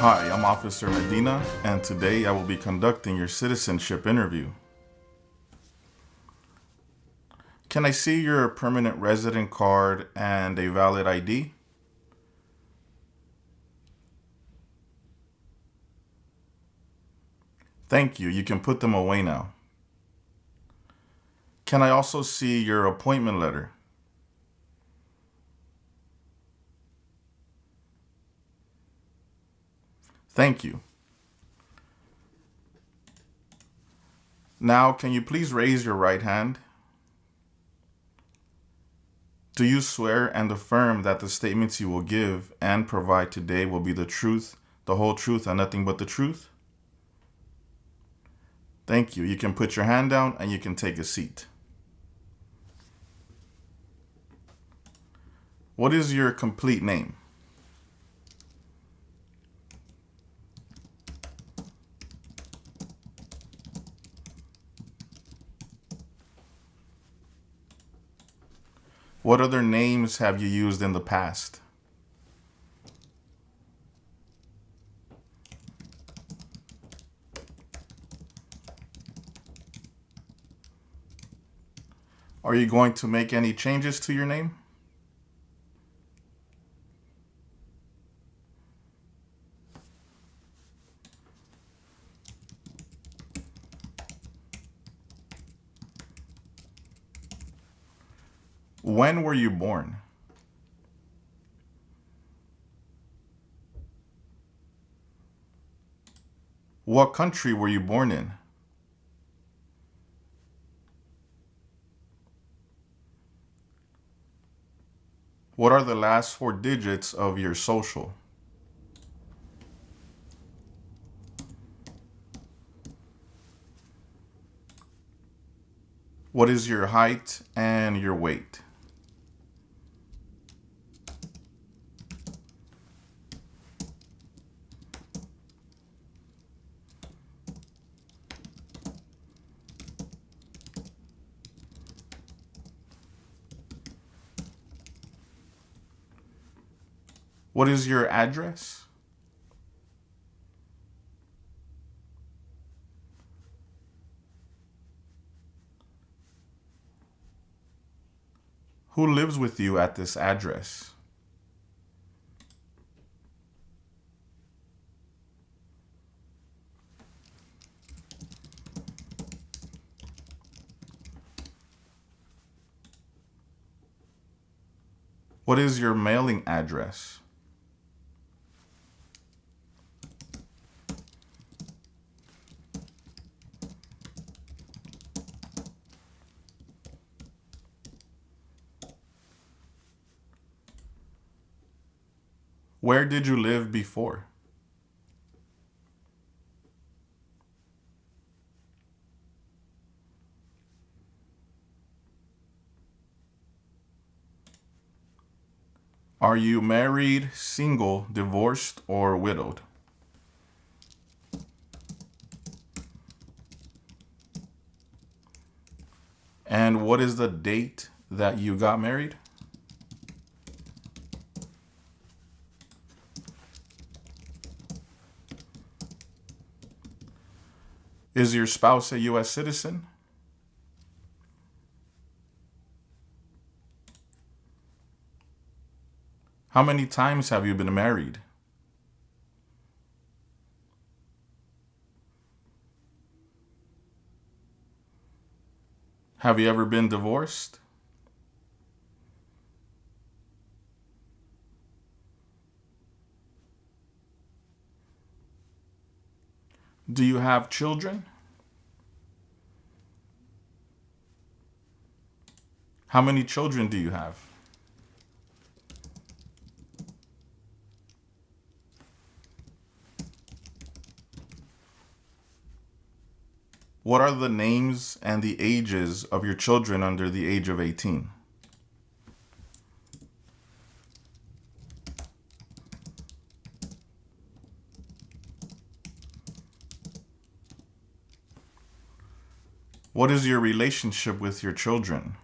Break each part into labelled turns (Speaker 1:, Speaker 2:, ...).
Speaker 1: Hi, I'm Officer Medina, and today I will be conducting your citizenship interview. Can I see your permanent resident card and a valid ID? Thank you. You can put them away now. Can I also see your appointment letter? Thank you. Now, can you please raise your right hand? Do you swear and affirm that the statements you will give and provide today will be the truth, the whole truth, and nothing but the truth? Thank you. You can put your hand down and you can take a seat. What is your complete name? What other names have you used in the past? Are you going to make any changes to your name? When were you born? What country were you born in? What are the last 4 digits of your social? What is your height and your weight? What is your address? Who lives with you at this address? What is your mailing address? Where did you live before? Are you married, single, divorced, or widowed? And what is the date that you got married? Is your spouse a U.S. citizen? How many times have you been married? Have you ever been divorced? Do you have children? How many children do you have? What are the names and the ages of your children under the age of 18? What is your relationship with your children?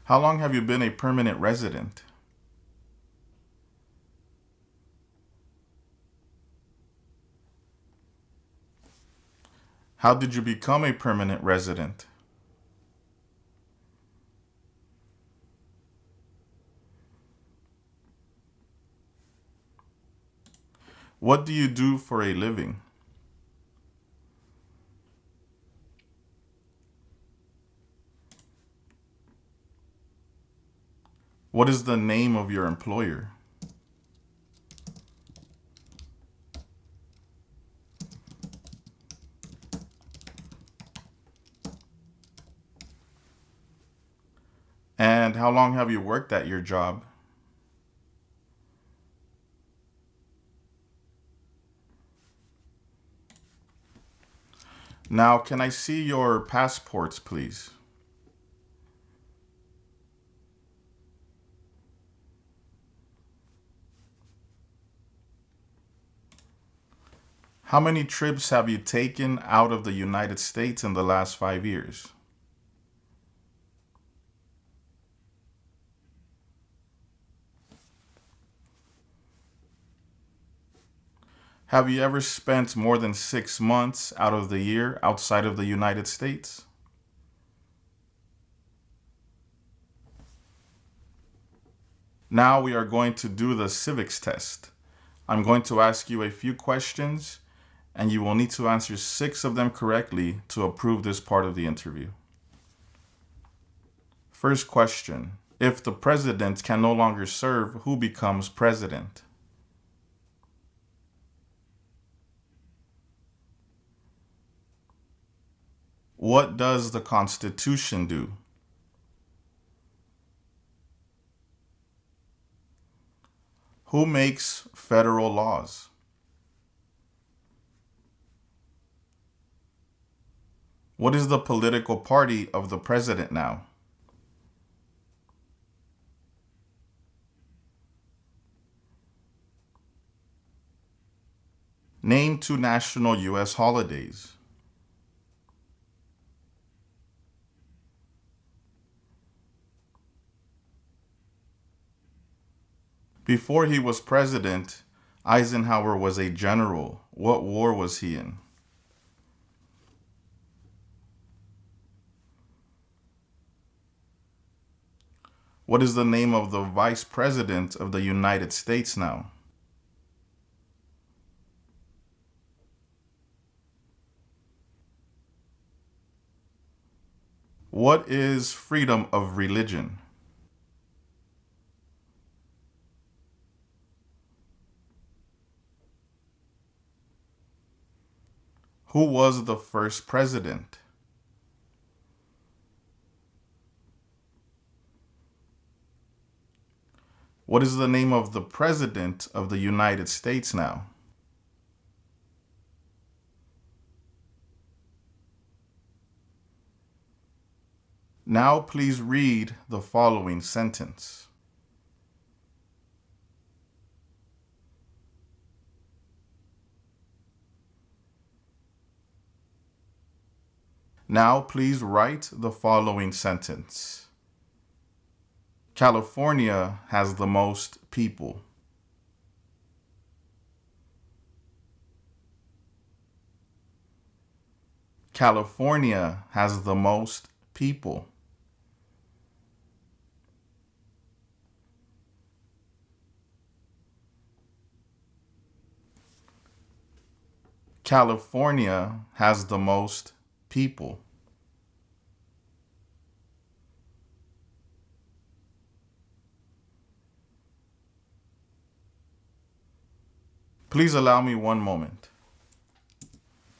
Speaker 1: How long have you been a permanent resident? How did you become a permanent resident? What do you do for a living? What is the name of your employer? And how long have you worked at your job? Now, can I see your passports, please? How many trips have you taken out of the United States in the last 5 years? Have you ever spent more than 6 months out of the year outside of the United States? Now we are going to do the civics test. I'm going to ask you a few questions, and you will need to answer 6 of them correctly to approve this part of the interview. First question: if the president can no longer serve, who becomes president? What does the Constitution do? Who makes federal laws? What is the political party of the president now? Name 2 national U.S. holidays. Before he was president, Eisenhower was a general. What war was he in? What is the name of the Vice President of the United States now? What is freedom of religion? Who was the first president? What is the name of the President of the United States now? Now please read the following sentence. Now please write the following sentence. California has the most people. California has the most people. California has the most people. Please allow me one moment.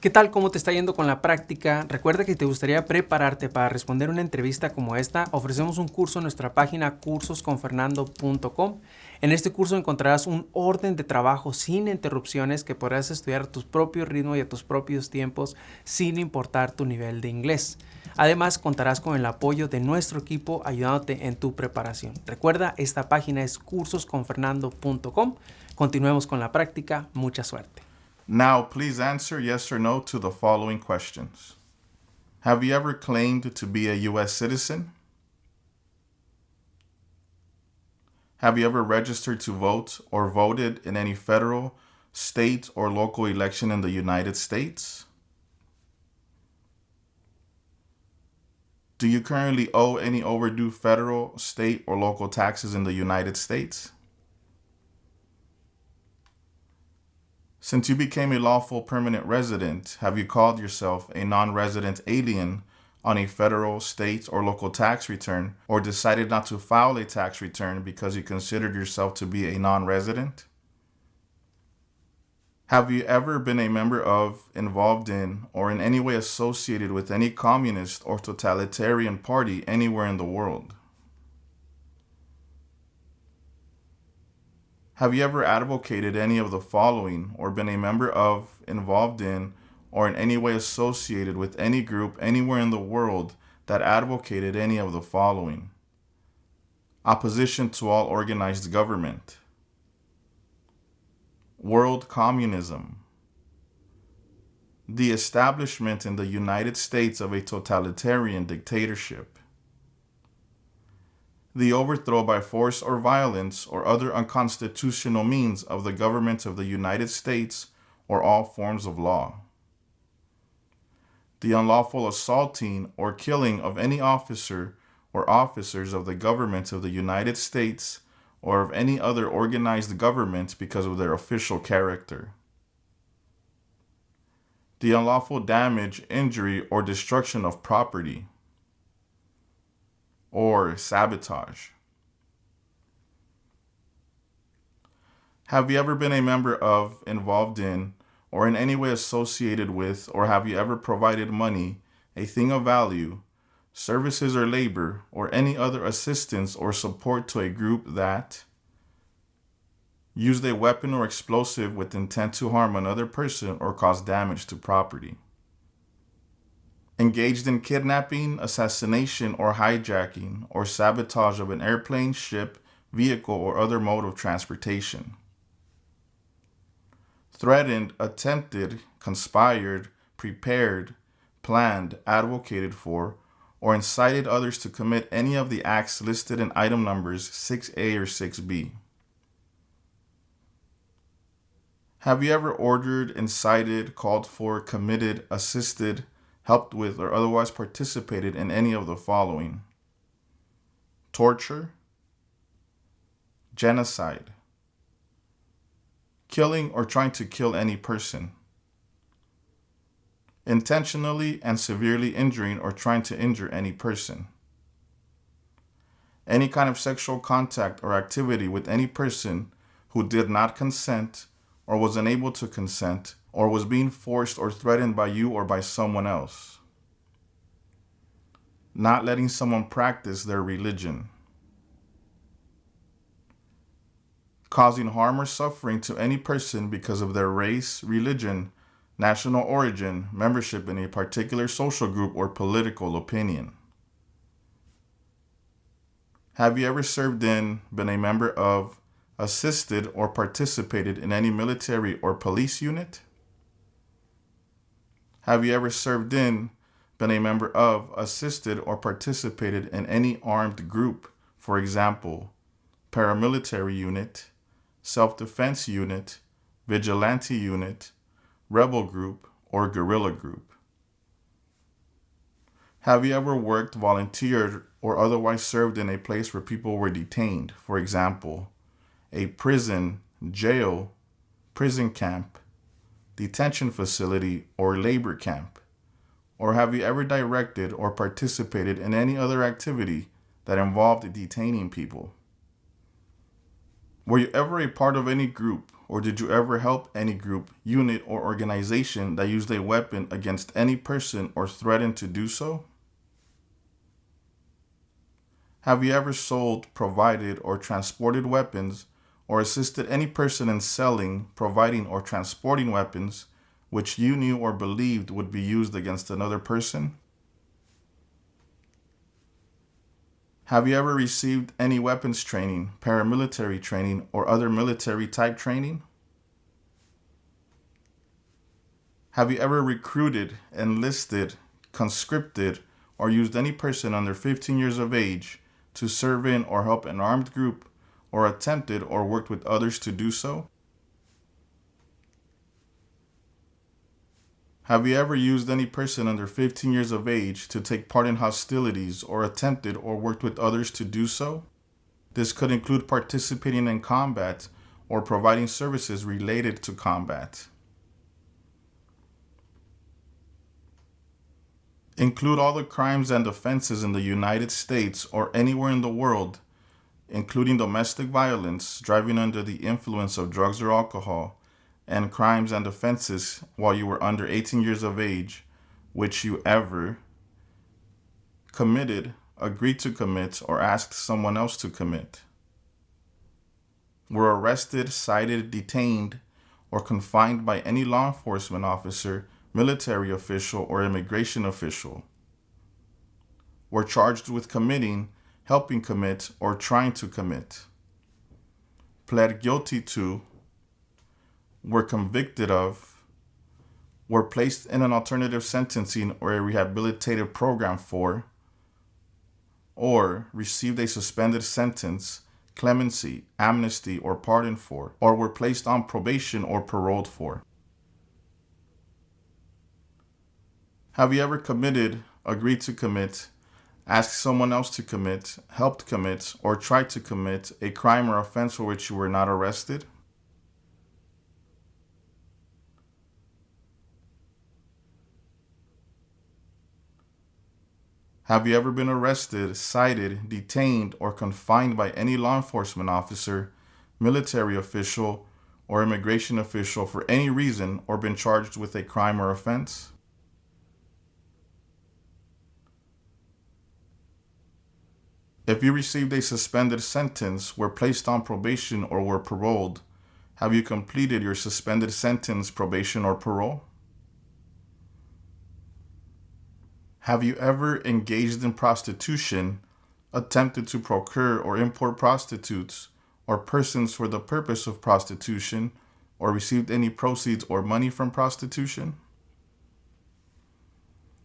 Speaker 2: ¿Qué tal? ¿Cómo te está yendo con la práctica? Recuerda que si te gustaría prepararte para responder una entrevista como esta, ofrecemos un curso en nuestra página cursosconfernando.com. En este curso encontrarás un orden de trabajo sin interrupciones que podrás estudiar a tu propio ritmo y a tus propios tiempos sin importar tu nivel de inglés. Además, contarás con el apoyo de nuestro equipo ayudándote en tu preparación. Recuerda, esta página es cursosconfernando.com. Continuemos con la práctica. Mucha suerte.
Speaker 1: Now, please answer yes or no to the following questions. Have you ever claimed to be a U.S. citizen? Have you ever registered to vote or voted in any federal, state, or local election in the United States? Do you currently owe any overdue federal, state, or local taxes in the United States? Since you became a lawful permanent resident, have you called yourself a non-resident alien on a federal, state, or local tax return, or decided not to file a tax return because you considered yourself to be a non-resident? Have you ever been a member of, involved in, or in any way associated with any communist or totalitarian party anywhere in the world? Have you ever advocated any of the following or been a member of, involved in, or in any way associated with any group anywhere in the world that advocated any of the following? Opposition to all organized government. World communism. The establishment in the United States of a totalitarian dictatorship. The overthrow by force or violence or other unconstitutional means of the government of the United States or all forms of law. The unlawful assaulting or killing of any officer or officers of the government of the United States or of any other organized government because of their official character. The unlawful damage, injury, or destruction of property, or sabotage. Have you ever been a member of, involved in, or in any way associated with, or have you ever provided money, a thing of value, services or labor, or any other assistance or support to a group that used a weapon or explosive with intent to harm another person or cause damage to property? Engaged in kidnapping, assassination, or hijacking, or sabotage of an airplane, ship, vehicle, or other mode of transportation. Threatened, attempted, conspired, prepared, planned, advocated for, or incited others to commit any of the acts listed in item numbers 6A or 6B. Have you ever ordered, incited, called for, committed, assisted, helped with, or otherwise participated in any of the following? Torture, genocide, killing or trying to kill any person, intentionally and severely injuring or trying to injure any person, any kind of sexual contact or activity with any person who did not consent or was unable to consent or was being forced or threatened by you or by someone else. Not letting someone practice their religion. Causing harm or suffering to any person because of their race, religion, national origin, membership in a particular social group, or political opinion. Have you ever served in, been a member of, assisted, or participated in any military or police unit? Have you ever served in, been a member of, assisted, or participated in any armed group, for example, paramilitary unit, self-defense unit, vigilante unit, rebel group, or guerrilla group? Have you ever worked, volunteered, or otherwise served in a place where people were detained, for example, a prison, jail, prison camp, detention facility, or labor camp? Or have you ever directed or participated in any other activity that involved detaining people? Were you ever a part of any group, or did you ever help any group, unit, or organization that used a weapon against any person or threatened to do so? Have you ever sold, provided, or transported weapons, or assisted any person in selling, providing, or transporting weapons which you knew or believed would be used against another person? Have you ever received any weapons training, paramilitary training, or other military type training? Have you ever recruited, enlisted, conscripted, or used any person under 15 years of age to serve in or help an armed group or attempted or worked with others to do so? Have you ever used any person under 15 years of age to take part in hostilities or attempted or worked with others to do so? This could include participating in combat or providing services related to combat. Include all the crimes and offenses in the United States or anywhere in the world, including domestic violence, driving under the influence of drugs or alcohol, and crimes and offenses while you were under 18 years of age, which you ever committed, agreed to commit, or asked someone else to commit. Were arrested, cited, detained, or confined by any law enforcement officer, military official, or immigration official. Were charged with committing, helping commit, or trying to commit. Pled guilty to, were convicted of, were placed in an alternative sentencing or a rehabilitative program for, or received a suspended sentence, clemency, amnesty, or pardon for, or were placed on probation or paroled for. Have you ever committed, agreed to commit, asked someone else to commit, helped commit, or tried to commit a crime or offense for which you were not arrested? Have you ever been arrested, cited, detained, or confined by any law enforcement officer, military official, or immigration official for any reason, or been charged with a crime or offense? If you received a suspended sentence, were placed on probation, or were paroled, have you completed your suspended sentence, probation, or parole? Have you ever engaged in prostitution, attempted to procure or import prostitutes, or persons for the purpose of prostitution, or received any proceeds or money from prostitution?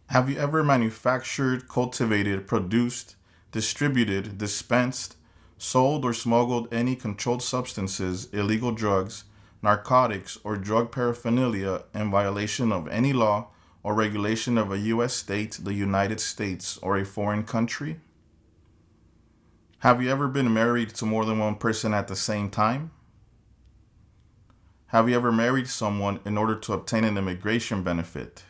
Speaker 1: Have you ever manufactured, cultivated, produced, distributed, dispensed, sold, or smuggled any controlled substances, illegal drugs, narcotics, or drug paraphernalia in violation of any law or regulation of a U.S. state, the United States, or a foreign country? Have you ever been married to more than one person at the same time? Have you ever married someone in order to obtain an immigration benefit?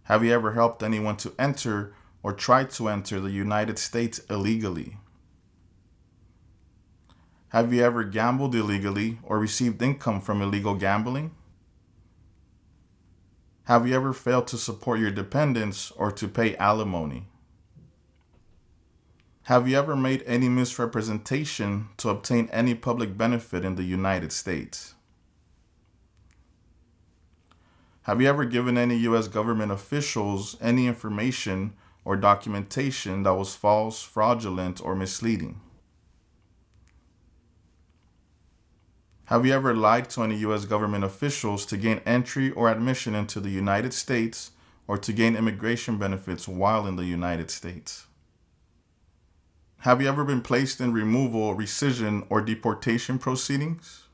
Speaker 1: Have you ever helped anyone to enter or tried to enter the United States illegally? Have you ever gambled illegally or received income from illegal gambling? Have you ever failed to support your dependents or to pay alimony? Have you ever made any misrepresentation to obtain any public benefit in the United States? Have you ever given any U.S. government officials any information or documentation that was false, fraudulent, or misleading? Have you ever lied to any U.S. government officials to gain entry or admission into the United States or to gain immigration benefits while in the United States? Have you ever been placed in removal, rescission, or deportation proceedings?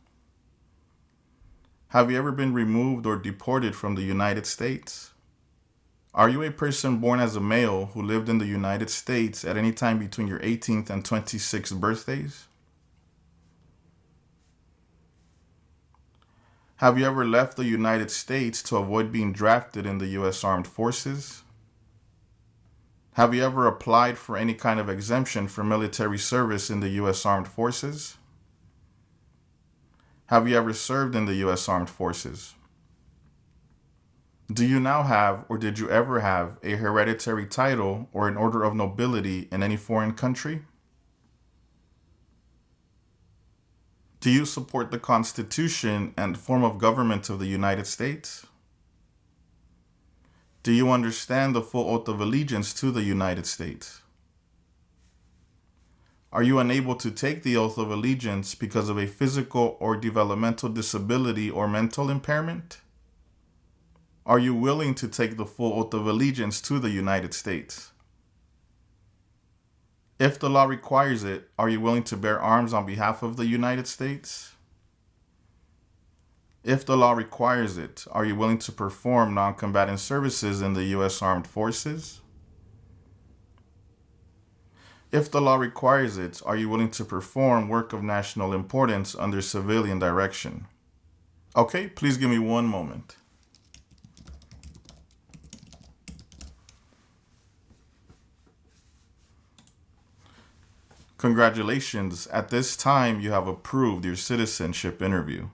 Speaker 1: Have you ever been removed or deported from the United States? Are you a person born as a male who lived in the United States at any time between your 18th and 26th birthdays? Have you ever left the United States to avoid being drafted in the U.S. Armed Forces? Have you ever applied for any kind of exemption for military service in the U.S. Armed Forces? Have you ever served in the U.S. Armed Forces? Do you now have, or did you ever have, a hereditary title or an order of nobility in any foreign country? Do you support the Constitution and form of government of the United States? Do you understand the full oath of allegiance to the United States? Are you unable to take the oath of allegiance because of a physical or developmental disability or mental impairment? Are you willing to take the full oath of allegiance to the United States? If the law requires it, are you willing to bear arms on behalf of the United States? If the law requires it, are you willing to perform non-combatant services in the U.S. Armed Forces? If the law requires it, are you willing to perform work of national importance under civilian direction? Okay, please give me one moment. Congratulations. At this time, you have approved your citizenship interview.